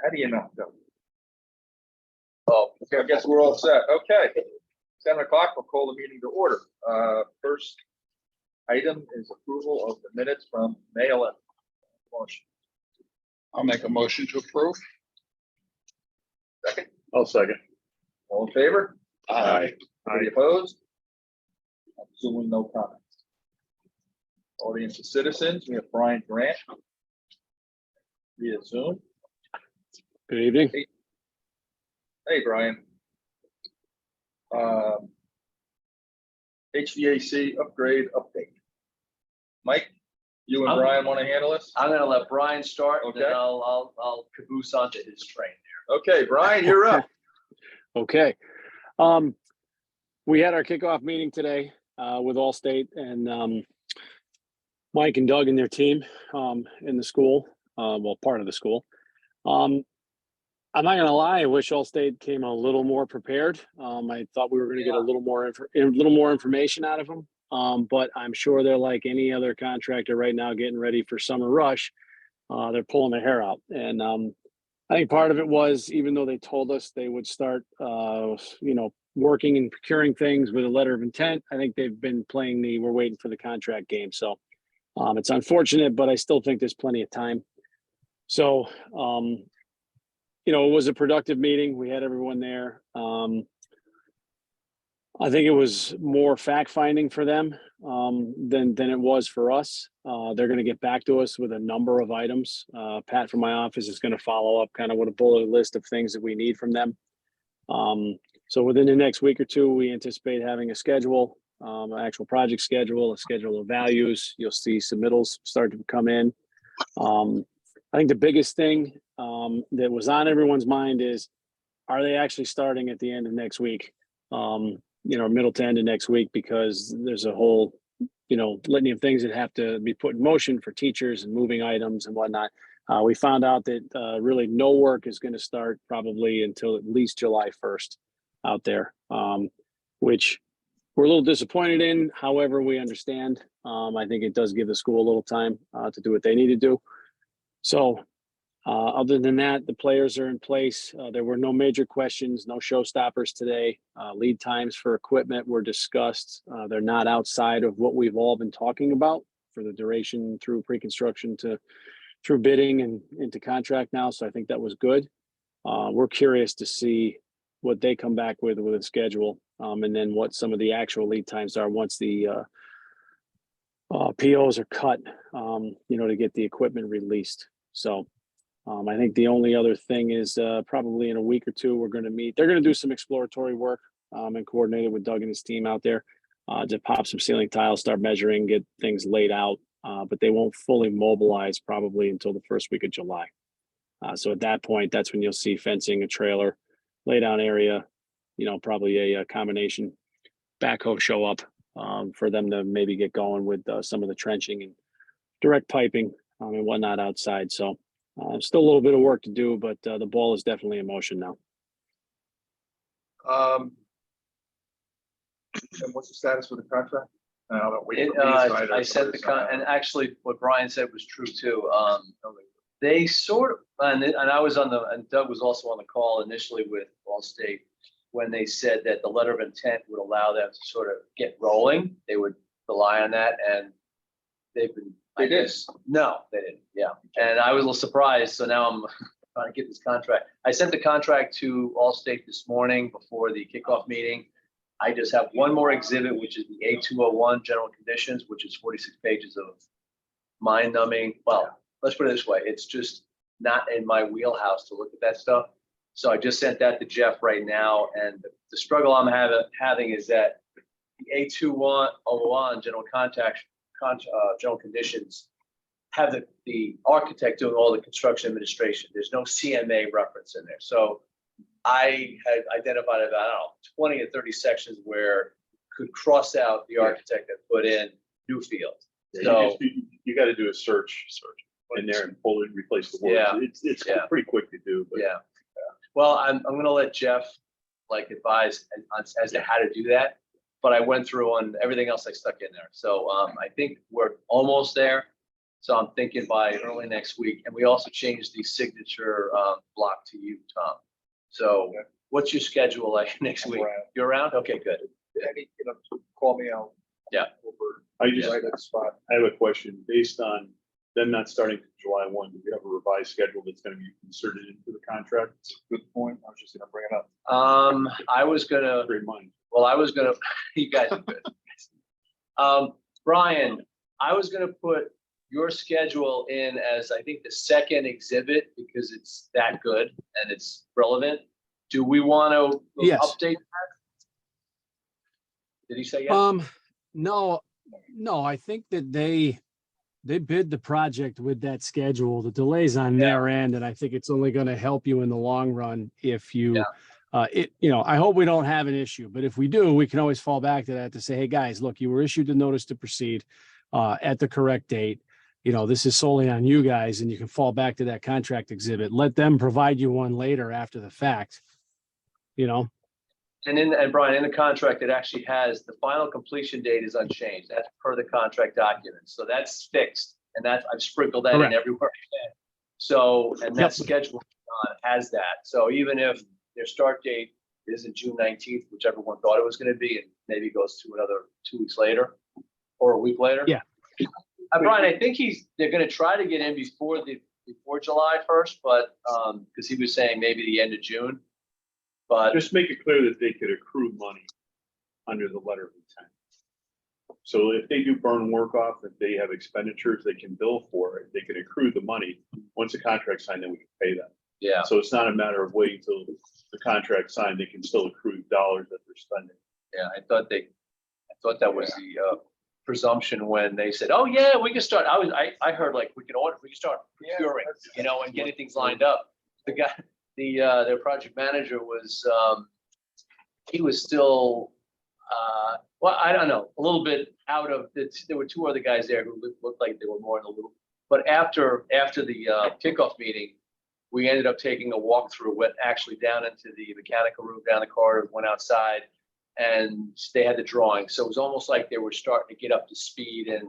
How do you not go? Oh, okay, I guess we're all set. Okay. 7 o'clock, we'll call the meeting to order. First item is approval of the minutes from May 11th. Motion. I'll make a motion to approve. Second. I'll second. All in favor? Aye. Any opposed? I'm assuming no comments. Audience of citizens, we have Brian Grant via Zoom. Good evening. Hey, Brian. HVAC upgrade update. Mike, you and Brian want to handle this? I'm gonna let Brian start, and then Okay. I'll caboose onto his train. Okay, Brian, you're up. Okay. We had our kickoff meeting today with Allstate and Mike and Doug and their team in the school, well, part of the school. I'm not gonna lie, I wish Allstate came a little more prepared. I thought we were gonna get a little more information out of them. But I'm sure they're like any other contractor right now getting ready for summer rush. They're pulling their hair out. And I think part of it was, even though they told us they would start, working and procuring things with a letter of intent, I think they've been playing we're waiting for the contract game. So it's unfortunate, but I still think there's plenty of time. So, it was a productive meeting. We had everyone there. I think it was more fact finding for them than it was for us. They're going to get back to us with a number of items. Pat from my office is going to follow up kind of with a bullet list of things that we need from them. So within the next week or two, we anticipate having a schedule, an actual project schedule, a schedule of values. You'll see submittals start to come in. I think the biggest thing that was on everyone's mind is, are they actually starting at the end of next week? Middle to end of next week, because there's a whole, litany of things that have to be put in motion for teachers and moving items and whatnot. We found out that really no work is going to start probably until at least July 1st out there, which we're a little disappointed in. However, we understand. I think it does give the school a little time to do what they need to do. So other than that, the players are in place. There were no major questions, no showstoppers today. Lead times for equipment were discussed. They're not outside of what we've all been talking about for the duration through pre-construction to through bidding and into contract now. So I think that was good. We're curious to see what they come back with a schedule, and then what some of the actual lead times are once the POs are cut, to get the equipment released. So I think the only other thing is probably in a week or two, we're going to meet. They're going to do some exploratory work and coordinate it with Doug and his team out there to pop some ceiling tiles, start measuring, get things laid out. But they won't fully mobilize probably until the first week of July. So at that point, that's when you'll see fencing, a trailer, lay down area, probably a combination backhoe show up for them to maybe get going with some of the trenching and direct piping and whatnot outside. So still a little bit of work to do, but the ball is definitely in motion now. And what's the status with the contract? I said and actually what Brian said was true too. They sort of, and I was and Doug was also on the call initially with Allstate when they said that the letter of intent would allow them to sort of get rolling. They would rely on that, and they've been. They did. No, they didn't. Yeah, and I was a little surprised. So now I'm trying to get this contract. I sent the contract to Allstate this morning before the kickoff meeting. I just have one more exhibit, which is the A201 general conditions, which is 46 pages of mind numbing. Well, let's put it this way. It's just not in my wheelhouse to look at that stuff. So I just sent that to Jeff right now. And the struggle I'm having is that the A201 general general conditions have the architect doing all the construction administration. There's no CMA reference in there. So I had identified about, 20 to 30 sections where could cross out the architect and put in new field. So you got to do a search in there and pull it and replace the words. Yeah. It's pretty quick to do. But yeah. Well, I'm going to let Jeff advise as to how to do that. But I went through on everything else I stuck in there. So I think we're almost there. So I'm thinking by early next week, and we also changed the signature block to you, Tom. So Okay. what's your schedule like next I'm week? around. You're around? Okay, good. Any, call me out. Yeah. I just, Right at the spot. I have a question, based on them not starting July 1, do we have a revised schedule that's gonna be inserted into the contract? Good point. I was just gonna bring it up. I was gonna, Great mind. well, I was gonna, you guys are good. Brian, I was gonna put your schedule in as, I think, the second exhibit because it's that good and it's relevant. Do we want to Yes. update that? Did he say yes? No, I think that they bid the project with that schedule. The delays on their end, and I think it's only going to help you in the long run if you, I hope we don't have an issue, but if we do, we can always fall back to that to say, hey, guys, look, you were issued the notice to proceed at the correct date. This is solely on you guys, and you can fall back to that contract exhibit. Let them provide you one later after the fact. And Brian, in the contract, it actually has the final completion date is unchanged. That's per the contract documents. So that's fixed. And that I've sprinkled that in Correct. everywhere I can. So, and that schedule has that. So even if their start date isn't June 19th, which everyone thought it was going to be, and maybe goes to another 2 weeks later or a week later. Yeah. Brian, I think they're going to try to get in before July 1st, but because he was saying maybe the end of June. But Just make it clear that they could accrue money under the letter of intent. So if they do burn work off, if they have expenditures they can bill for it, they can accrue the money. Once the contract's signed, then we can pay them. yeah, So it's not a matter of waiting till the contract's signed, they can still accrue dollars that they're spending. yeah, I thought that was the presumption when they said, oh yeah, we can start. I heard like we can start procuring, and getting things lined up. The guy, their project manager was, he was still, well, I don't know, a little bit out of the, there were two other guys there who looked like they were more in the loop. But after the kickoff meeting, we ended up taking a walkthrough, went actually down into the mechanical room, down the corridor, went outside, and they had the drawing. So it was almost like they were starting to get up to speed and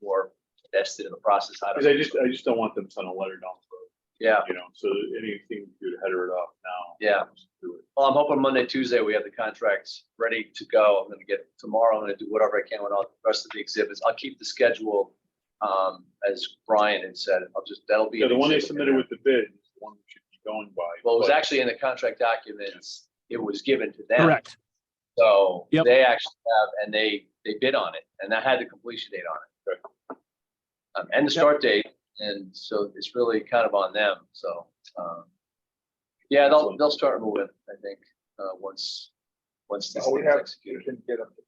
more invested in the process. I don't Because know. I just don't want them to send a letter down the road, Yeah. so anything to header it off now. Yeah. just do it. Well, I'm hoping Monday, Tuesday, we have the contracts ready to go. I'm gonna get tomorrow. I'm gonna do whatever I can with all the rest of the exhibits. I'll keep the schedule, as Brian had said. That'll be. Yeah, an the one they exhibit. submitted with the bid is the one we should be going by. Well, it was but- actually in the contract documents. It was given to them. Correct. So Yep. they actually have, and they bid on it, and that had the completion date on it. And the start date, and so it's really kind of on them. So, yeah, they'll start moving, I think, once this Oh, we thing's have, you executed. can get up to.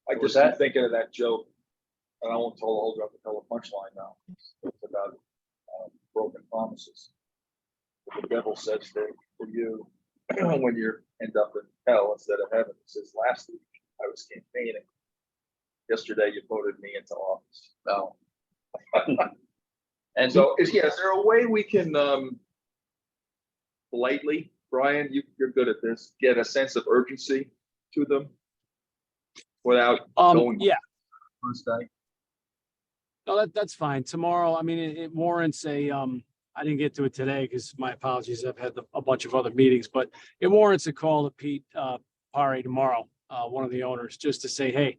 I What was just been that? thinking of that joke, and I won't hold up to tell a punchline now. It's about broken promises. The devil says that for you, when you end up in hell instead of heaven, it says, last week I was campaigning. Yesterday you voted me into office. No. And So is there a way we can politely, Brian, you're good at this, get a sense of urgency to them without going Yeah, first day? no, that's fine. Tomorrow, I mean, it warrants I didn't get to it today because my apologies. I've had a bunch of other meetings, but it warrants a call to Pete Pari tomorrow, one of the owners, just to say, hey,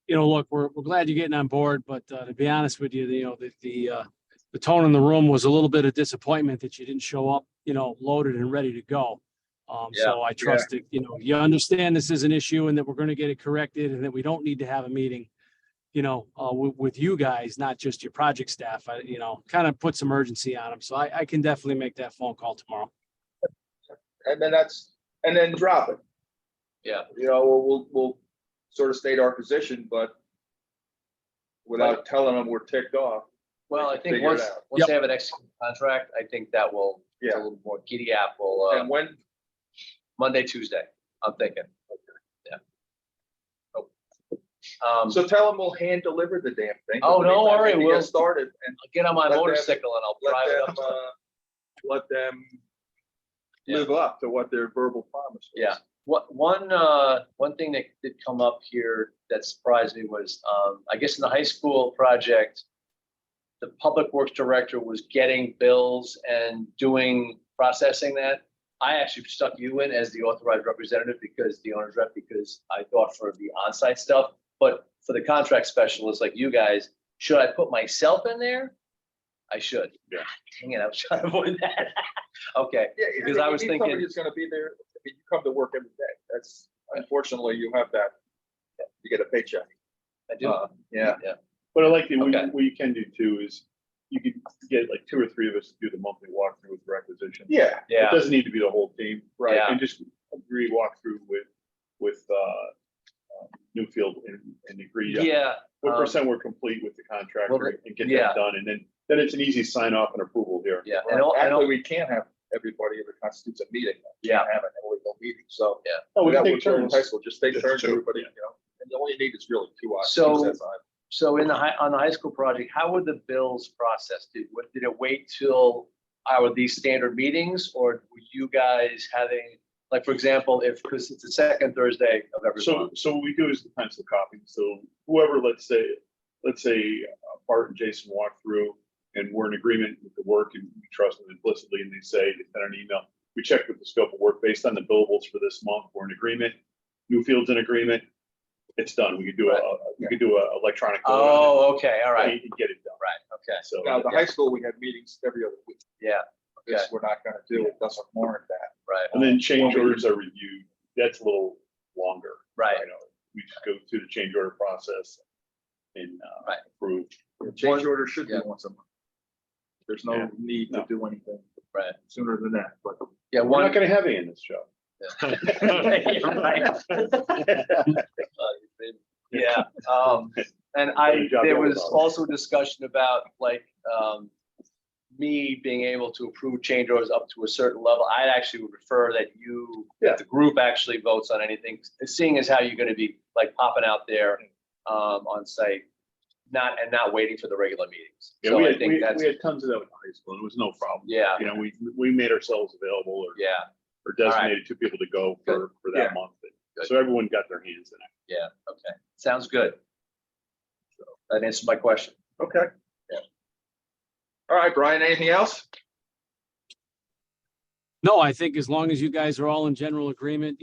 look, we're glad you're getting on board, but to be honest with you, the tone in the room was a little bit of disappointment that you didn't show up, loaded and ready to go. So I trust that, you understand this is an issue and that we're going to get it corrected and that we don't need to have a meeting, with you guys, not just your project staff. Kind of put some urgency on them. So I can definitely make that phone call tomorrow. And then drop it. Yeah. We'll sort of state our position, but without telling them we're ticked off. well, I think Figure it once out. they have an executed contract, I think that will it's a little more giddy apple. And when, Monday, Tuesday, I'm thinking. Yeah. so tell them we'll hand deliver the damn thing. Oh, don't worry, We'll we'll- get started and I'll get on my Let them- motorcycle and I'll drive it up. let them Yeah. live up to what their verbal promise was. Yeah. One thing that did come up here that surprised me was, I guess in the high school project, the public works director was getting bills and processing that. I actually stuck you in as the authorized representative because the owner's rep, because I thought for the on-site stuff, but for the contract specialist like you guys, should I put myself in there? I should. Yeah. Dang it, I was trying to avoid that. Okay, Yeah, because I was you need somebody thinking, who's gonna be there. I mean, you come to work every day. That's, unfortunately, you have that. You get a paycheck. I do. Yeah. But I like the, Okay. what you can do too is you could get like 2 or 3 of us to do the monthly walkthrough with requisition. Yeah. Yeah, It doesn't need to be the whole team. Right. Yeah. And just agree, walk through with Newfield and agree on yeah. what percent we're complete with the Well, contractor and get yeah. that done. And then it's an easy sign off and approval here. Yeah, Actually, we can't have everybody if it constitutes a meeting. We Yeah. can't have an illegal meeting, so. Oh, we that can would take work in turns. high school, just take Yeah, turns, sure. everybody, and all you need is really 2 hours. So- So on the high school project, how were the bills processed? Did it wait till these standard meetings, or were you guys having, like, for example, because it's the second Thursday of every month? So what we do is the pencil copy. So whoever, let's say Bart and Jason walk through and we're in agreement with the work and we trust them implicitly and they send an email. We check with the scope of work based on the billables for this month. We're in agreement. Newfield's in agreement. It's done. We could do a electronic. vote on Oh, okay, all it right, and get it done. right, okay, So Now, the high school, we had meetings every other week. yeah, This we're not gonna do. It doesn't warrant that. right, and then change orders are reviewed. That's a little longer. right. You know, we just go through the change order process and Right. approve. Change order should be Yeah. once a month. There's no Yeah. need to No. do anything Right. sooner than that, but. Yeah, We're one. not gonna have any in this show. Yeah, and Good job, there yeah, was Bob. also discussion about like, me being able to approve change orders up to a certain level. I actually would prefer that that the group actually votes on anything, seeing as how you're gonna be like popping out there, on site, not waiting for the regular meetings. Yeah, So we I had, think that's, we had tons of that with high school and it was no problem. yeah, You know, we made ourselves available yeah, or designated 2 people to go for Yeah. that month. Good. So everyone got their hands in it. yeah, okay, sounds good. So that answers my question. Okay. Yeah. All right, Brian, anything else? No, I think as long as you guys are all in general agreement,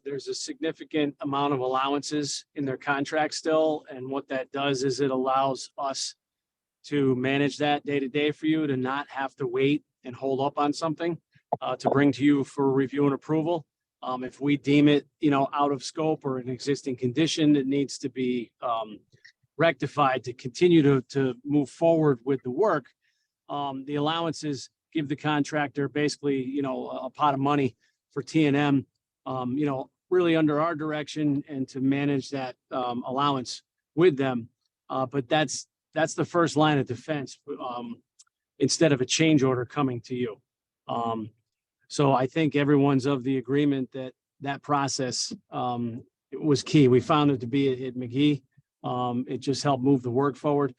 there's a significant amount of allowances in their contract still. And what that does is it allows us to manage that day to day for you, to not have to wait and hold up on something to bring to you for review and approval. If we deem it, out of scope or an existing condition that needs to be rectified to continue to move forward with the work, the allowances give the contractor basically, a pot of money for T&M, really under our direction and to manage that allowance with them. But that's the first line of defense, instead of a change order coming to you. So I think everyone's of the agreement that process was key. We found it to be at McGee. It just helped move the work forward.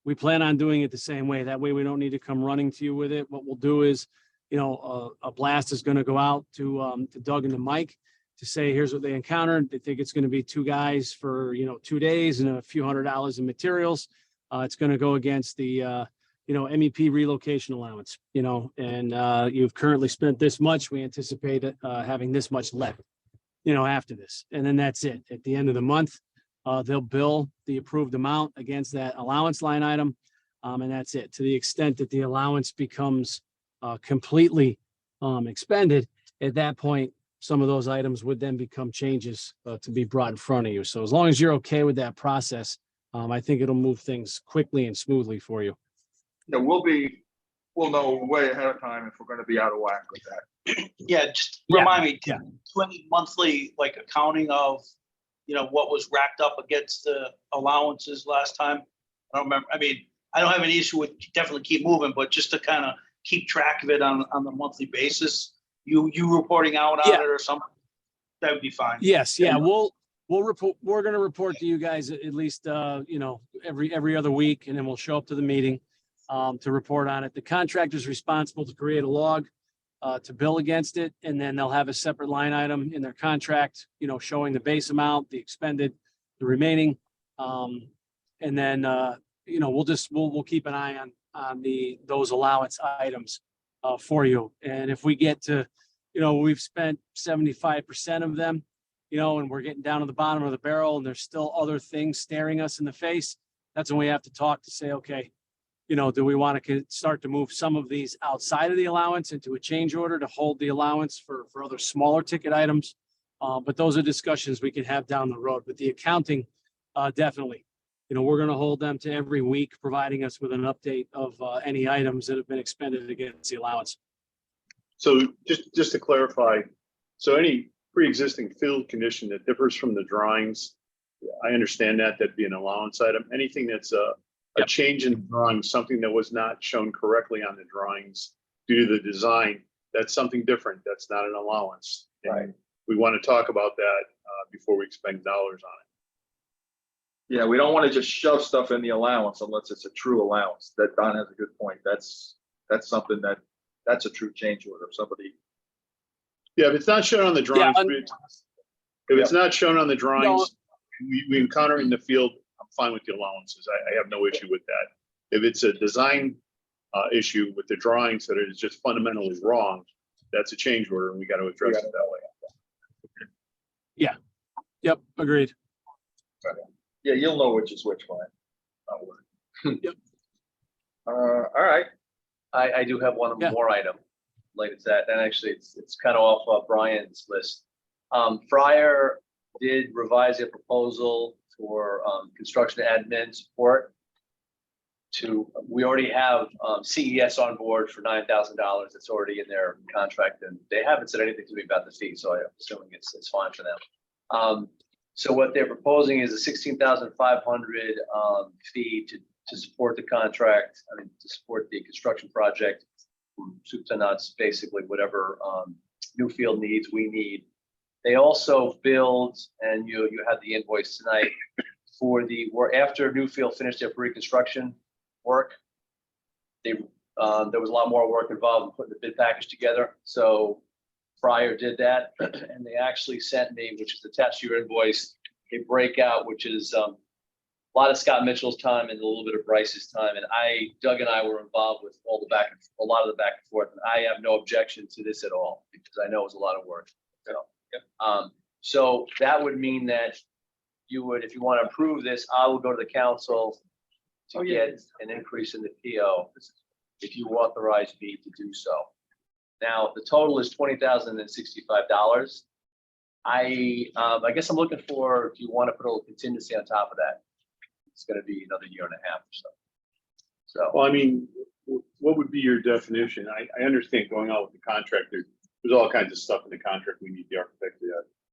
We plan on doing it the same way. That way we don't need to come running to you with it. What we'll do is, a blast is going to go out to Doug and to Mike to say, here's what they encountered. They think it's going to be 2 guys for, 2 days and a few $100s in materials. It's going to go against the, MEP relocation allowance, and you've currently spent this much. We anticipate having this much left, after this. And then that's it. At the end of the month, they'll bill the approved amount against that allowance line item. And that's it. To the extent that the allowance becomes completely expended, at that point, some of those items would then become changes to be brought in front of you. So as long as you're okay with that process, I think it'll move things quickly and smoothly for you. We'll know way ahead of time if we're gonna be out of whack with that. Yeah, just Yeah, remind me, yeah. do any monthly, like, accounting of, what was racked up against the allowances last time? I don't remember. I mean, I don't have any issue with definitely keep moving, but just to kind of keep track of it on the monthly basis, you reporting out on Yeah. it or something, that would be fine. Yes, yeah, we'll report, we're gonna report to you guys at least, every other week, and then we'll show up to the meeting to report on it. The contractor's responsible to create a log to bill against it, and then they'll have a separate line item in their contract, you know, showing the base amount, the expended, the remaining. And then, you know, we'll keep an eye on those allowance items for you. And if we get to, you know, we've spent 75% of them, you know, and we're getting down to the bottom of the barrel and there's still other things staring us in the face, that's when we have to talk to say, okay, you know, do we want to start to move some of these outside of the allowance into a change order to hold the allowance for other smaller ticket items? But those are discussions we can have down the road. But the accounting, definitely, you know, we're going to hold them to every week, providing us with an update of any items that have been expended against the allowance. So just to clarify, so any pre-existing field condition that differs from the drawings, I understand that that'd be an allowance item. Anything that's a change in drawing, something that was not shown correctly on the drawings due to the design, that's something different. That's not an allowance. And Right. we want to talk about that before we expend dollars on it. Yeah, we don't want to just shove stuff in the allowance unless it's a true allowance. That Don has a good point. That's something that's a true change order. If somebody, Yeah, if it's not shown on the drawings, un- if it's not shown on the drawings, we encounter it in the field, I'm fine with the allowances. I have no issue with that. If it's a design issue with the drawings that is just fundamentally wrong, that's a change order and we got to address it that way. Yep, agreed. yeah, you'll know which is which one. Not worry. Yep. All right. I do have one Yeah. more item related to that, and actually it's kind of off Brian's list. Fryer did revise a proposal for construction admin support. We already have CES on board for $9,000. It's already in their contract, and they haven't said anything to me about the fee, so I'm assuming it's fine for them. So what they're proposing is a $16,500 fee to support the contract, to support the construction project, from soup to nuts, basically whatever Newfield needs, we need. They also billed, and you had the invoice tonight, after Newfield finished their pre-construction work. There was a lot more work involved in putting the bid package together. So Fryer did that, and they actually sent me, which is attached to your invoice, a breakout, which is a lot of Scott Mitchell's time and a little bit of Bryce's time. And Doug and I were involved with a lot of the back and forth. And I have no objection to this at all because I know it was a lot of work. So that would mean that you would, if you want to approve this, I will go to the council to get an increase in the PO if you authorize me to do so. Now, the total is $20,065. I guess I'm looking for, if you want to put a little contingency on top of that, it's going to be another year and a half or so. So, Well, I mean, what would be your definition? I understand going out with the contractor, there's all kinds of stuff in the contract we need the architect to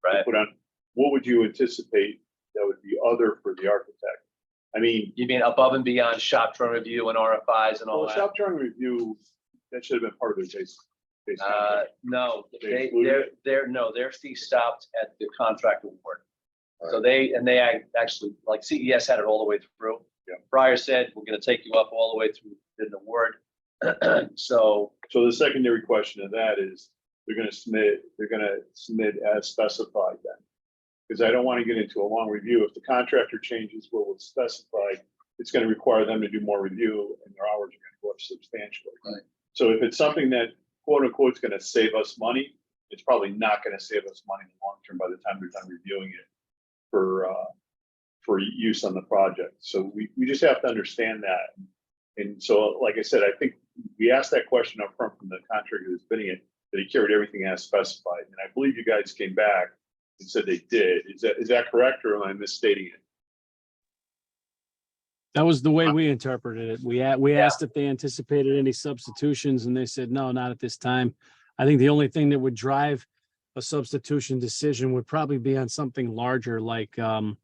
right. put on. What would you anticipate that would be other for the architect? I mean, You mean above and beyond shop drawing review and RFIs and all well, that? shop drawing review, that should have been part of their base contract. No, They included their fee stopped at the contract award. So they actually, like CES had it all the way through. Yeah. Fryer said, we're gonna take you up all the way through the award. So, So the secondary question of that is, they're gonna submit as specified then. Because I don't want to get into a long review. If the contractor changes what was specified, it's gonna require them to do more review and their hours are gonna go up substantially. Right. So if it's something that quote unquote is gonna save us money, it's probably not gonna save us money in the long term by the time they're done reviewing it for use on the project. So we just have to understand that. And so, like I said, I think we asked that question up front from the contractor who's bidding it, that he carried everything as specified. And I believe you guys came back and said they did. Is that correct, or am I misstating it? That was the way we interpreted it. We asked if they anticipated any substitutions and they said, no, not at this time. I think the only thing that would drive a substitution decision would probably be on something larger like, any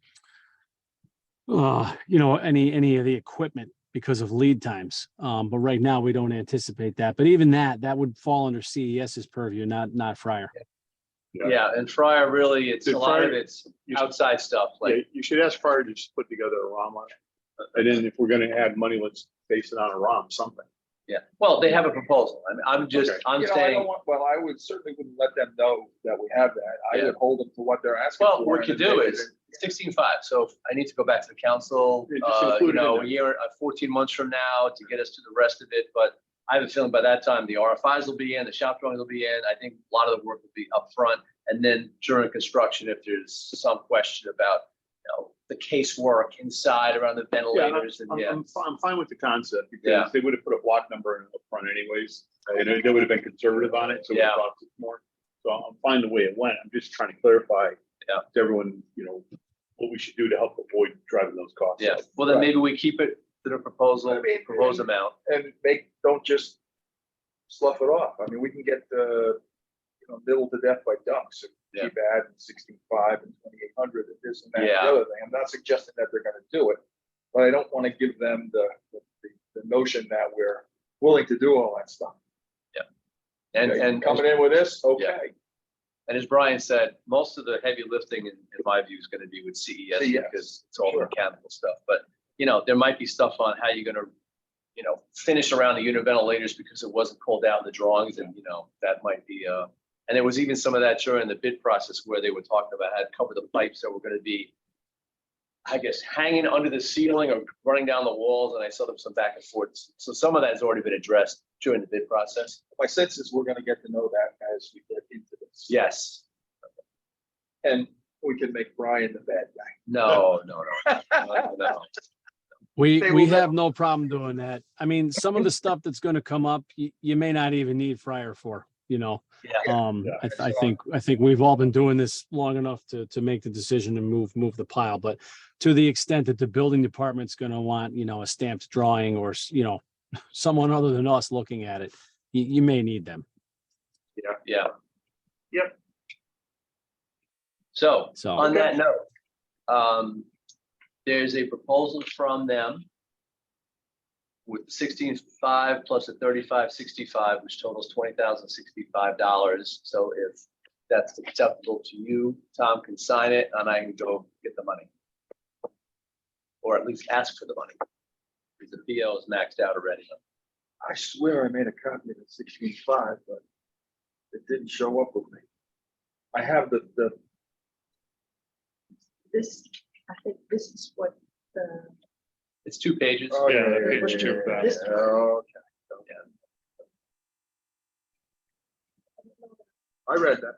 of the equipment because of lead times. But right now we don't anticipate that. But even that would fall under CES's purview, not Fryer. yeah, and Fryer really, it's Did a lot of Fryer- it's outside stuff, Yeah, like, you should ask Fryer to just put together a ROM on it. And then if we're gonna add money, let's base it on a ROM, something. Yeah, well, they have a proposal. I'm just, Okay. I'm You know, I saying, don't want, well, I would certainly wouldn't let them know that we have that. I Yeah. would hold them to what they're asking for. well, what we could and do then is 16.5. So if I need to go back to the council, Yeah, just include it in a there. year, 14 months from now to get us to the rest of it. But I have a feeling by that time, the RFIs will be in, the shop drawings will be in. I think a lot of the work will be upfront. And then during construction, if there's some question about, the casework inside around the ventilators and yeah. I'm fine with the concept Yeah. because they would have put a block number in up front anyways. And they would have been conservative on it, so it Yeah. cost us more. So I'm fine the way it went. I'm just trying to clarify Yeah. to everyone, what we should do to help avoid driving those costs. Yeah, up. well, then Right. maybe we keep it to the proposal, I mean, proposed amount. And don't just slough it off. I mean, we can get middle to death by ducks. If we keep adding 16.5 and 2,800 and this and that and Yeah. the other thing. I'm not suggesting that they're gonna do it, but I don't want to give them the notion that we're willing to do all that stuff. And Coming in with this, okay. And as Brian said, most of the heavy lifting, in my view, is gonna be with CES CES, because it's all sure. mechanical stuff. But, there might be stuff on how you're gonna, finish around the unit ventilators because it wasn't called out in the drawings and, that might be, and there was even some of that during the bid process where they were talking about how to cover the pipes that were gonna be, I guess, hanging under the ceiling or running down the walls, and I saw them some back and forth. So some of that has already been addressed during the bid process. My sense is we're gonna get to know that as we get into this. Yes. And we can make Brian the bad guy. No. No. We They will have no problem doing that. I mean, some of the stuff that's gonna come up, you may not even need Fryer for, Yeah. I think we've all been doing this long enough to make the decision to move the pile, but to the extent that the building department's gonna want, a stamped drawing or, someone other than us looking at it, you may need them. Yeah. Yep. So So. on that note, there's a proposal from them with 16.5 plus a 35.65, which totals $20,065. So if that's acceptable to you, Tom can sign it and I can go get the money. Or at least ask for the money. Because the PO is maxed out already. I swear I made a copy of the 16.5, but it didn't show up with me. I have the This, I think this is what the, It's 2 pages. Oh, Yeah, page 2. This one. Okay. I read that.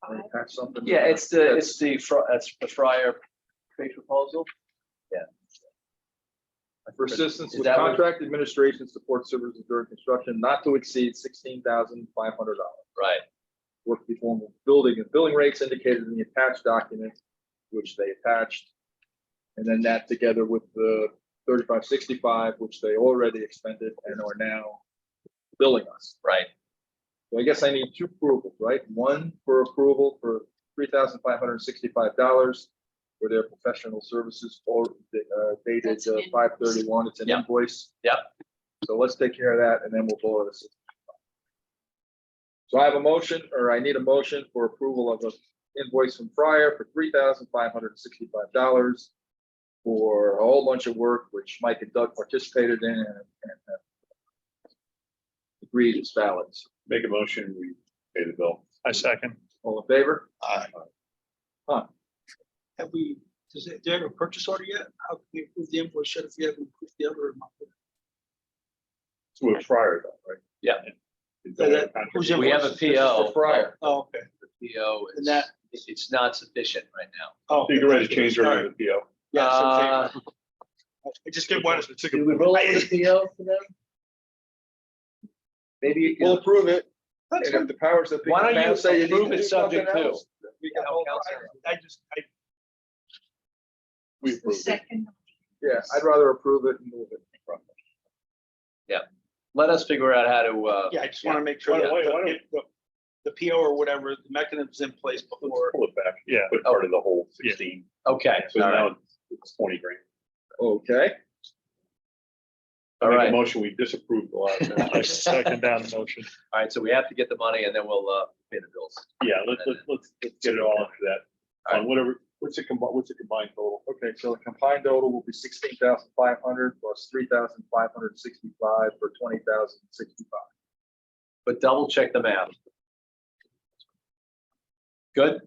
I 65. attached something. Yeah, it's the Fryer pay proposal. For assistance Is with that what- contract administration support services during construction, not to exceed $16,500. Right. Work performed with building and billing rates indicated in the attached document, which they attached. And then that together with the 35.65, which they already expended and are now billing us. Right. So I guess I need 2 approvals, right? One for approval for $3,565 for their professional services or dated That's an 5/31. It's an Yeah. invoice. Yeah. So let's take care of that and then we'll vote this. So I have a motion, or I need a motion for approval of an invoice from Fryer for $3,565 for a whole bunch of work which Mike and Doug participated in and agreed is valid. Make a motion, we pay the bill. I second. All in favor? Have we, do they have a purchase order yet? How can we approve the invoice yet if we haven't approved the other amount? It's with Fryer though, right? Yeah. Is that Yeah, a contract? who's We have a This is PO. for Fryer. Oh, okay. The PO And is, that- it's not sufficient right now. Oh. You can ready to change All our right. PO. Yes, Uh, okay. I just get one. Do we roll over the PO for them? Maybe, We'll approve it. That's And if fine. the powers that be. Why don't you now say need approve to it do something subject to? else, we can hold fire. We The approve it. second, Yeah, I'd rather approve it and move it. let us figure out how to, Yeah, I just want to make sure Why- that why don't- the PO or whatever, the mechanism's in place Let's before. pull it back. Yeah. Put part of the whole 16. okay, So all right, now it's 20 grand. Okay, I All make right. a motion, we disapprove the last. I second down the motion. all right, so we have to get the money and then we'll, pay the bills. Yeah, let's get it all into that. All right. On whatever, What's the combined total? Okay, so the combined total will be 16,500 plus 3,565 for 20,065. But double check the math. Good?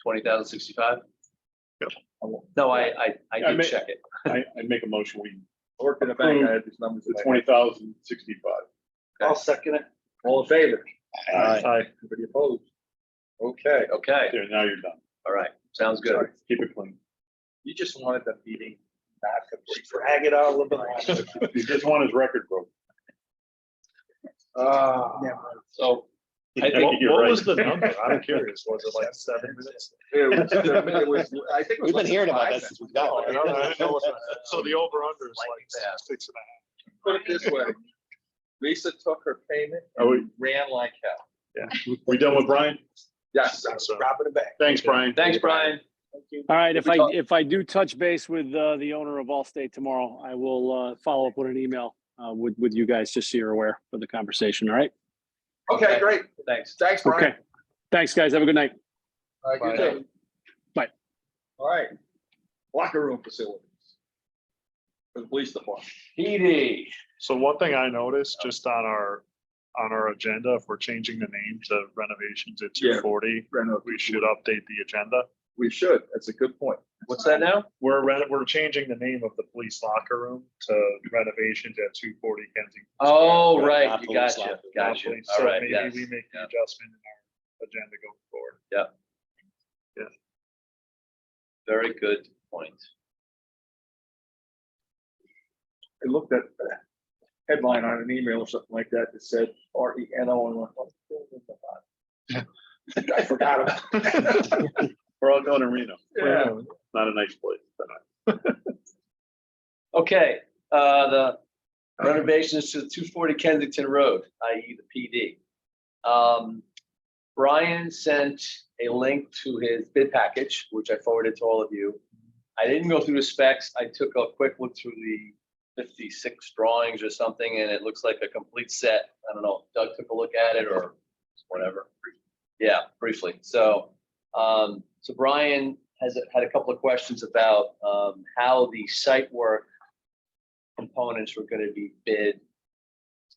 20,065? No, I I did may- check it. I make a motion, we, I worked in the bank, I had these numbers. in the my head. 20,065. I'll second it. All in favor? Aye. Anybody opposed? Okay, Okay, There, now you're done. all right, sounds good. Sorry. Keep it clean. you just wanted the meeting not to be. Drag it out a little bit longer. You just want his record broke. So I think What you're what right. was the number? I'm curious. Was it like 7 minutes? I think it was. We've been hearing about 5 this since we No, got I there. didn't know what the- So the over under is Lightning like fast. 6.5. Put it this way. Lisa took her payment Oh, and ran like hell. We done with Brian? Yes. So- Dropping it back. Thanks, Brian. Thanks, Brian. All right, If we talk- if I do touch base with the owner of Allstate tomorrow, I will follow up with an email with you guys, just so you're aware of the conversation, all right? Okay, great. Thanks. Thanks, Brian. Okay. Thanks, guys. Have a good night. All right, you too. Bye. All right. Locker room facilities. For the police department. PD. So one thing I noticed just on our agenda, if we're changing the name to renovations at Yeah. 240, we should update the agenda. We should. That's a good point. What's that now? We're changing the name of the police locker room to renovations at 240 Kensington. Oh, Square, right, not you police gotcha, locker. gotcha. Police. All So right, maybe yes. we make the Yeah. adjustment in our agenda going forward. Very good point. I looked at the headline on an email or something like that that said RENO and went, oh, I forgot about it. We're all going to Reno. Yeah. Not a nice place. Okay, the renovations to 240 Kensington Road, i.e. the PD. Brian sent a link to his bid package, which I forwarded to all of you. I didn't go through the specs. I took a quick look through the 56 drawings or something, and it looks like a complete set. I don't know, Doug took a look at it or whatever. Yeah, briefly. So Brian has had a couple of questions about how the site work components were going to be bid.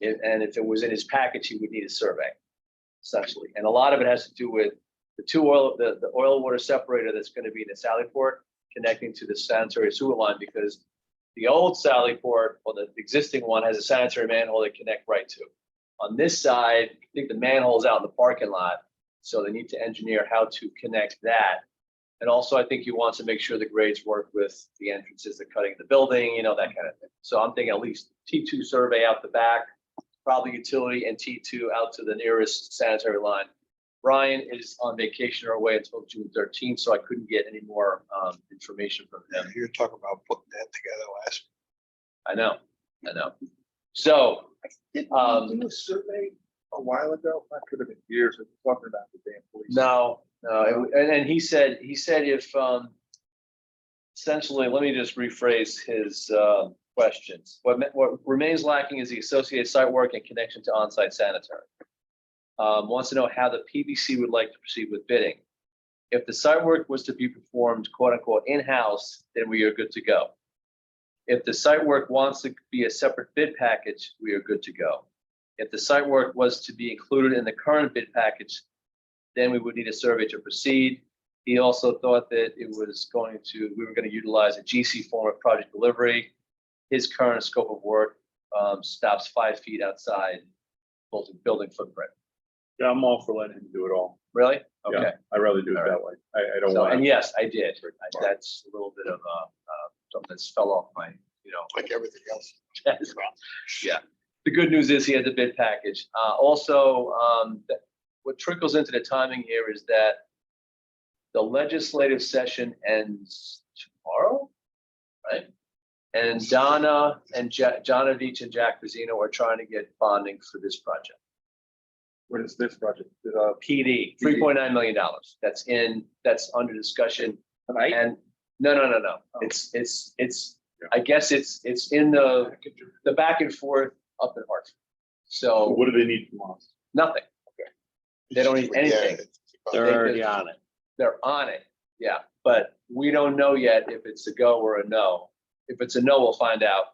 And if it was in his package, he would need a survey, essentially. And a lot of it has to do with the oil water separator that's going to be in the Sallyport connecting to the sanitary sewer line, because the old Sallyport, or the existing one, has a sanitary manhole they connect right to. On this side, I think the manhole's out in the parking lot, so they need to engineer how to connect that. And also, I think he wants to make sure the grades work with the entrances, the cutting of the building, you know, that kind of thing. So I'm thinking at least T2 survey out the back, probably utility, and T2 out to the nearest sanitary line. Brian is on vacation or away until June 13th, so I couldn't get any more information from him. You're talking about putting that together last. I know. So, Did Um, we do a survey a while ago? That could have been years. We're talking about the damn police. no, and he said if, essentially, let me just rephrase his questions. What remains lacking is the associated site work and connection to on-site sanitary. Wants to know how the PBC would like to proceed with bidding. If the site work was to be performed, quote unquote, in-house, then we are good to go. If the site work wants to be a separate bid package, we are good to go. If the site work was to be included in the current bid package, then we would need a survey to proceed. He also thought that we were going to utilize a GC form of project delivery. His current scope of work stops 5 feet outside building footprint. Yeah, I'm all for letting him do it all. Really? Yeah, Okay. I'd rather do it All that way. I don't So, want. and yes, I did. That's a little bit of something that's fell off my, Like everything else. Yeah. The good news is he has a bid package. Also, what trickles into the timing here is that the legislative session ends tomorrow, right? And Donna and Jonovich and Jack Pizzino are trying to get bonding for this project. What is this project? PD, $3.9 million. That's under discussion. Tonight? And no. It's I guess it's in the back and forth up in Hartford. So What do they need from us? nothing. They don't need anything. Yeah, They're already on it. They're on it. Yeah, but we don't know yet if it's a go or a no. If it's a no, we'll find out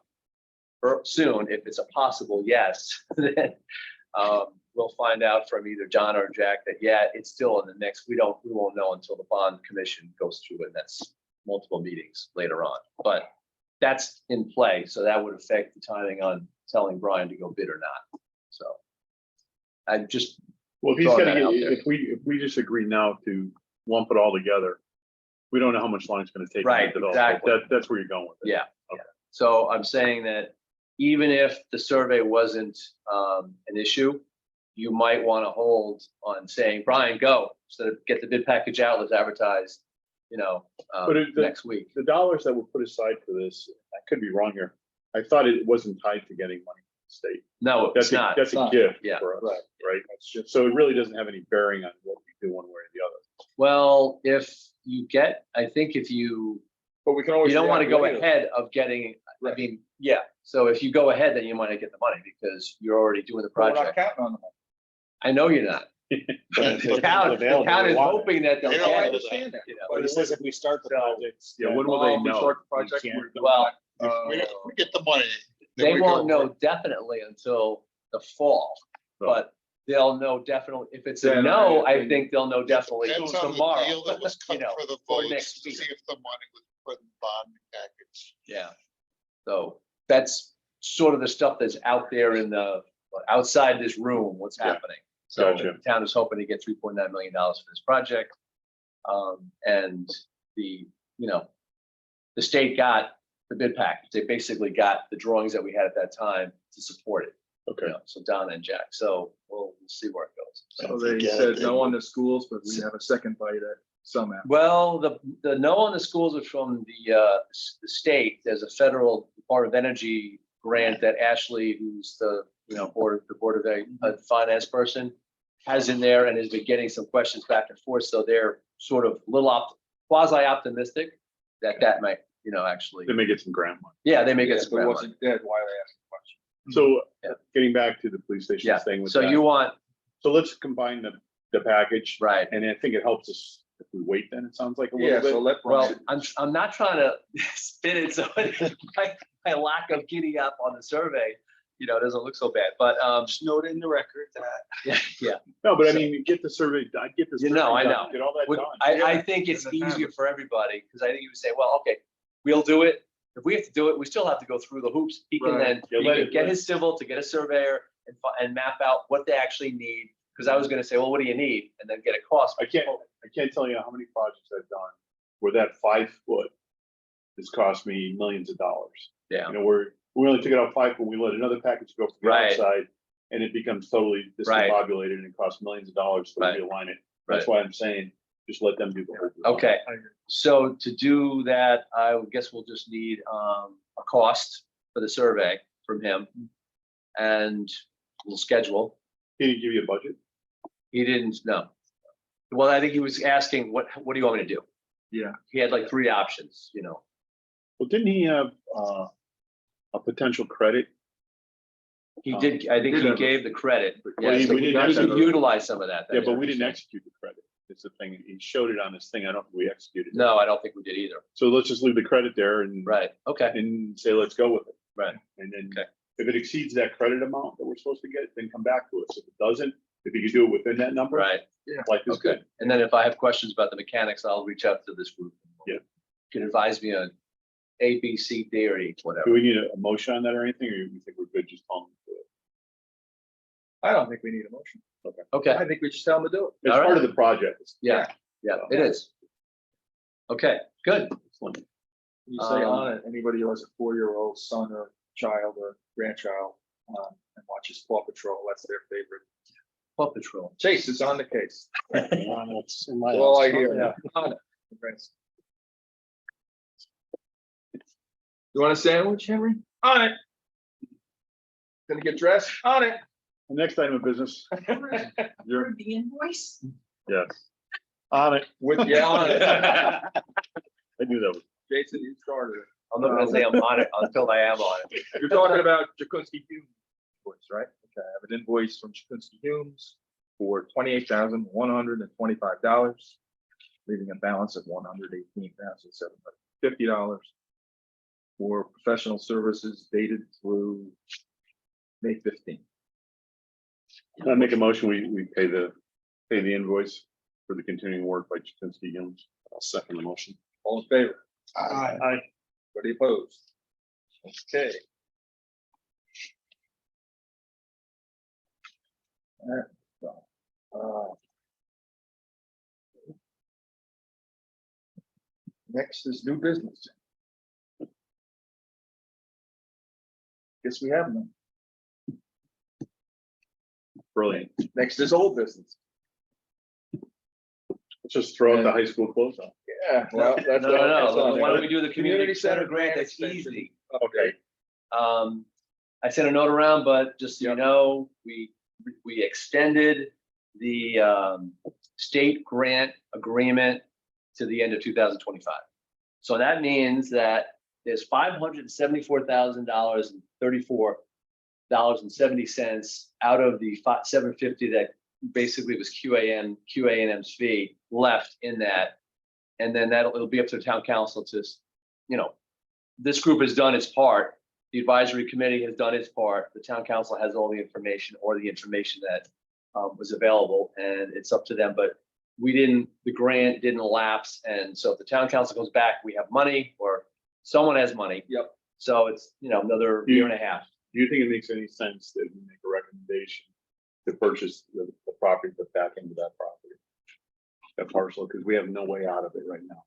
soon. If it's a possible yes, then we'll find out from either John or Jack that, yeah, it's still in the mix. We won't know until the bond commission goes through it. That's multiple meetings later on, but that's in play. So that would affect the timing on telling Brian to go bid or not. So I'm just, Well, if he's Throwing gonna that out get, there. if we just agree now to lump it all together, we don't know how much longer it's gonna take. to Right, develop. exactly. That's where you're going with it. yeah. So I'm saying that even if the survey wasn't an issue, you might want to hold on saying, Brian, go, so that get the bid package out, let's advertise, But next week. the dollars that were put aside for this, I could be wrong here. I thought it wasn't tied to getting money from the state. No, it's That's a, not. that's a not. gift Yeah. for us, right? So it really doesn't have any bearing on what we do one way or the other. Well, if you get, I think if you But we can always. don't want to react go later. ahead of getting, I Right. mean, yeah. So if you go ahead, then you might not get the money because you're already doing the But we're not project. counting on them. I know you're not. The town is hoping that they'll They don't get it. understand that. you know. But It says if we start the project. Yeah, when will they Well, we know? start the project, We can't- we're- Well, If we get the money. then they we won't go- know definitely until the fall, Oh. but they'll know definitely. If it's a Then no, I I think- think they'll know definitely Depends on the tomorrow. deal that was cut you know, for the or votes, next to week. see if the money was put in bond package. Yeah. So that's sort of the stuff that's out there in the, outside this room, what's Yeah. happening. So Gotcha. the town is hoping to get $3.9 million for this project. And the state got the bid package. They basically got the drawings that we had at that time to support it. Okay. So Donna and Jack. So we'll see where it goes. So they Forget said it. no on the schools, but we have a second bite at some app. Well, the no on the schools is from the state. There's a federal Department of Energy grant that Ashley, who's the board of finance person, has in there and has been getting some questions back and forth. So they're sort of quasi optimistic that might actually, They may get some grant money. yeah, they may Yeah, get if some it grant money. wasn't dead, why they asked the question? So Yeah. getting back to the police station Yeah. thing with So that. you want So let's combine the package. right. And I think it helps us if we wait then, it sounds like a Yeah, little so bit. let Well, Brian. I'm not trying to spin it so my lack of giddy up on the survey, doesn't look so bad. But Just note in the record that yeah. No, but I mean, get the survey, I'd get this. You know, I survey know. done, Get all that Would- done. I think it's And then have easier it. for everybody, because I think you would say, well, okay, we'll do it. If we have to do it, we still have to go through the hoops. He can Right. then, Yeah, he let can it- get let- his civil to get a surveyor and map out what they actually need. Because I was gonna say, well, what do you need? And then get a cost. I can't tell you how many projects I've done where that 5 foot has cost me millions of dollars. Yeah, We only took it out 5 foot, we let another package go from the Right. outside, and it becomes totally Right. discombobulated and it costs millions of dollars to Right. realign it. That's why I'm saying, just let them do the whole. design. okay. I agree. So to do that, I would guess we'll just need a cost for the survey from him. And we'll schedule. Can he give you a budget? He didn't know. Well, I think he was asking, what do you want me to do? Yeah. He had like 3 options, Well, didn't he have a potential credit? He did, I think did he have a- gave the credit. Well, Yeah, he- so we he didn't could have- utilize some of that. Yeah, then, but we didn't execute the credit. It's the thing, he showed it on this thing, I don't think we executed it. No, I don't think we did either. So let's just leave the credit there and. Right, okay, And say, let's go with it. right, And then Okay. if it exceeds that credit amount that we're supposed to get, then come back to us. If it doesn't, if you can do it within that number. right, Like this. okay. And then if I have questions about the mechanics, I'll reach out to this group. Yeah. You can advise me on A, B, C, D, or E, Do whatever. we need a motion on that or anything, or you think we're good just telling them to do it? I don't think we need a motion. Okay, I think we just tell them to do it. It's All right. part of the project. yeah, it is. Okay, good. You say Um, on it, anybody who has a 4-year-old son or child or grandchild and watches Paw Patrol, that's their favorite. Paw Patrol. Chase is on the case. It's in my Well, I house. hear. Yeah. On it. You want a sandwich, Henry? On it. Gonna get dressed? On it. The next item of business, you're, For the invoice? yes. On it. With, yeah, on it. I knew that was. Jason, you started it. I'm not gonna say I'm on it until I am on it. You're talking about Jakunsky Humes invoice, right? Okay, I have an invoice from Jakunsky Humes for $28,125. leaving a balance of $118,750 for professional services dated through May 15th. I make a motion, we pay the invoice for the continuing work by Chitinski Gilms. I'll second the motion. All in favor? Aye. Anybody opposed? Okay. Alright, so, next is new business. Guess we have none. Brilliant. Next is old business. Let's just throw out the high school closeout. Yeah, well, No, that's. no, that's no, on why there. don't we do the community center grant? That's extension easy. update. I sent a note around, but just so you Yep. know, we extended the state grant agreement to the end of 2025. So that means that there's $574,034.70 out of the 750 that basically was QA&M's fee left in that. And then it'll be up to the town council to, this group has done its part. The advisory committee has done its part. The town council has all the information or the information that was available, and it's up to them. But the grant didn't lapse. And so if the town council goes back, we have money or someone has money. Yep. So it's, another year and a half. Do you think it makes any sense that we make a recommendation to purchase the property, but back into that property? That parcel, because we have no way out of it right now.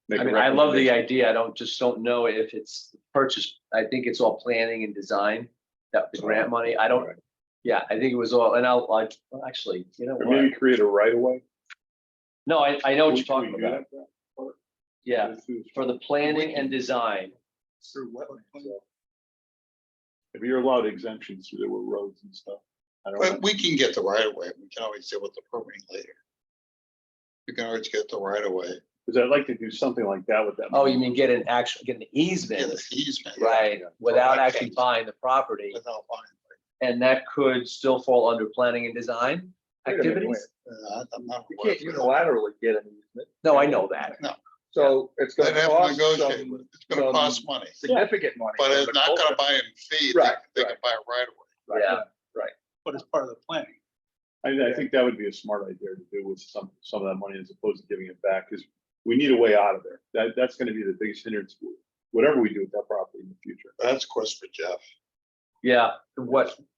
Make I a mean, I love the recommendation. idea. I don't know if it's purchased. I think it's all planning and design, that the grant money. I don't, yeah, I think it was all, and actually, Or what? maybe create a right of way. No, I know what you're talking about. Yeah, If for the planning and design. Through wetlands. you're allowed exemptions through the roads and stuff. I don't But know. we can get the right of way. We can always deal with the permitting later. We can always get the right of way. Because I'd like to do something like that with that. Oh, money. you mean get an Get easement, an easement. right, without actually buying the property? Without buying. And that could still fall under planning and design Wait a minute, activities? I'm not. You can't unilaterally get an easement. No, I know that. So it's They'd gonna have to cost negotiate. some with it. It's gonna cost money, significant money. but from it's the not gonna culvert. buy in fee. Right, They can right. buy a right of way. Right, Yeah. But it's part of the planning. I think that would be a smart idea to do with some of that money as opposed to giving it back, because we need a way out of there. That's gonna be the biggest hindrance, whatever we do with that property in the future. That's a question for Jeff. Yeah,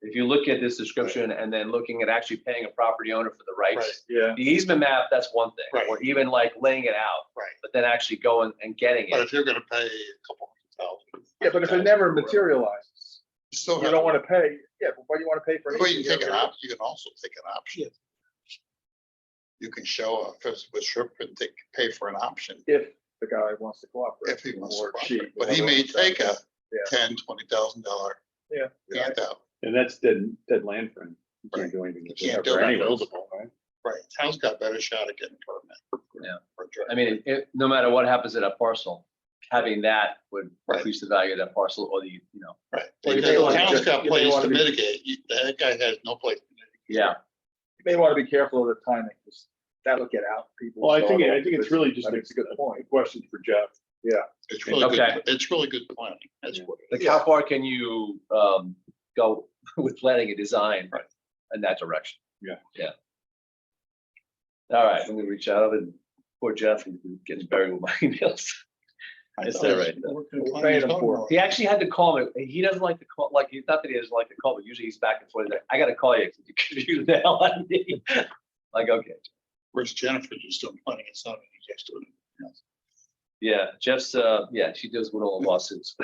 if you look at this description and then looking at actually paying a property owner for the rights, Yeah, the easement map, that's one thing, Right. or even like laying it out, Right. but then actually going and getting But it. if you're gonna pay a couple $100,000. yeah, but if it never materializes, You still you have. don't wanna pay, yeah, but why do you wanna pay for? an Well, you easement? can take an option, you can also take an option. You can show a physical trip and pay for an option If the guy wants to cooperate. if he wants or to. she, cooperate. But he may whatever. take a Yeah. $10,000-$20,000 Yeah. handout. And that's dead land for him. You can't do anything. You with can't it do ever that. anyway. Buildable, right? Right, town's got better shot at getting a permit. Yeah. For a drive. I mean, no matter what happens at a parcel, having that would Right. increase the value of that parcel or Right. Well, you Because may the wanna town's just- got you may places wanna to be- mitigate. That guy has no place. to mitigate. yeah. You may wanna be careful of the timing, because that'll get out. People Well, I think start it's off really with- just I think it's a good point. question for Jeff. It's really Okay. good, it's really good planning. That's what. Like how far can you go with planning and design in that direction? Yeah. Yeah. All right, I'm gonna reach out and poor Jeff, he's getting buried with my emails. I Is thought that it was right? working We're planning paying him and for it. zoning. He actually had to call me. He doesn't like to call, like, he's not that he doesn't like to call, but usually he's back and forth. He's like, I gotta call you. Because you the hell out of me. Like, okay. Whereas Jennifer just doing planning and zoning, he's just doing. Yeah, Jeff's, yeah, she does win all the lawsuits.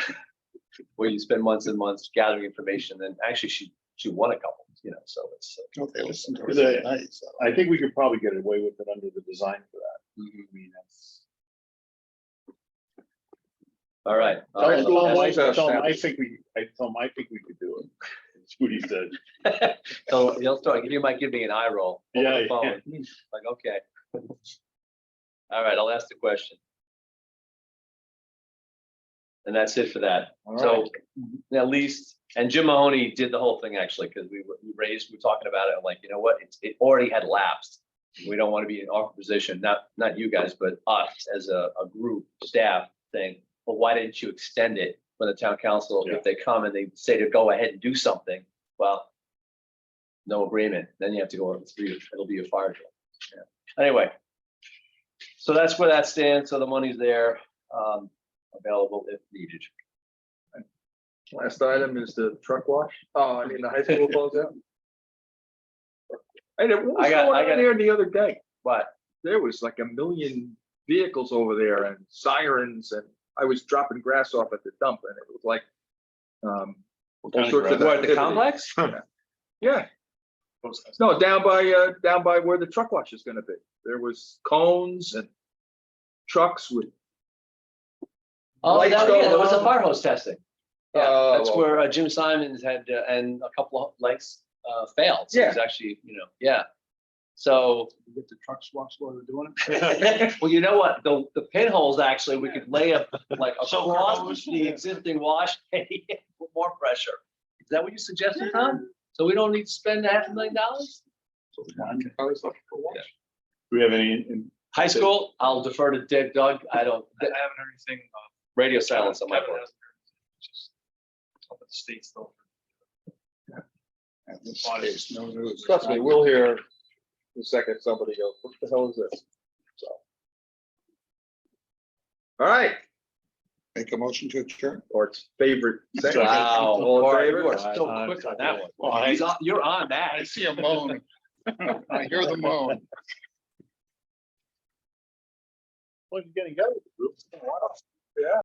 Where you spend months and months gathering information, and actually she won a couple, so it's. Okay, listen to her. Is it- tonight, so. I think we could probably get away with it under the design for that. I mean, that's. All right. Tell him that's- I think we could do it. That's what he said. So he'll start, he might give me an eye roll. over the Yeah, phone. Like, okay. All right, I'll ask the question. And that's it for that. All So at least, and Jim Mahoney did the whole thing actually, because we were talking about it, I'm like, you know what, it already had lapsed. We don't want to be in our position, not you guys, but us as a group, staff thing. Well, why didn't you extend it for the town council? Yeah. If they come and they say to go ahead and do something, well, no agreement, then you have to go, it'll be a fire drill. Yeah. Anyway, so that's where that stands. So the money's there, available if needed. Last item is the truck wash. Oh, I mean, the high school closeout. Hey, what was I got- going I on got- there the other day? But There was like a million vehicles over there and sirens, and I was dropping grass off at the dump, and it was like, all sorts of we're at the activity. complex? Yeah, no, down by where the truck wash is gonna be. There was cones and trucks with, Oh, Lights yeah, going there was a on. fire hose testing. Yeah, Oh, that's well. where Jim Simons had, and a couple of lights failed. So it was actually, yeah. So, Get the truck swaps while they're doing it. well, you know what? The pinholes, actually, we could lay up like So across close, the yeah. existing wash bay, put more pressure. Is that what you suggested, Tom? So we don't need to spend $500,000? Do we have any? High school, I'll defer to Doug. I don't, I haven't heard anything. radio silence on my Kevin part. hasn't heard. Just up at the state still. In this case, no news. trust me, we'll hear the second somebody goes, what the hell is this? So. All right, Make a motion to adjourn. or its favorite. Second. Wow, All in Bart, favor? you are so quick on that Well, one. I- You're on that. I see a moan. I hear the moan. Well, you're getting going. Yeah.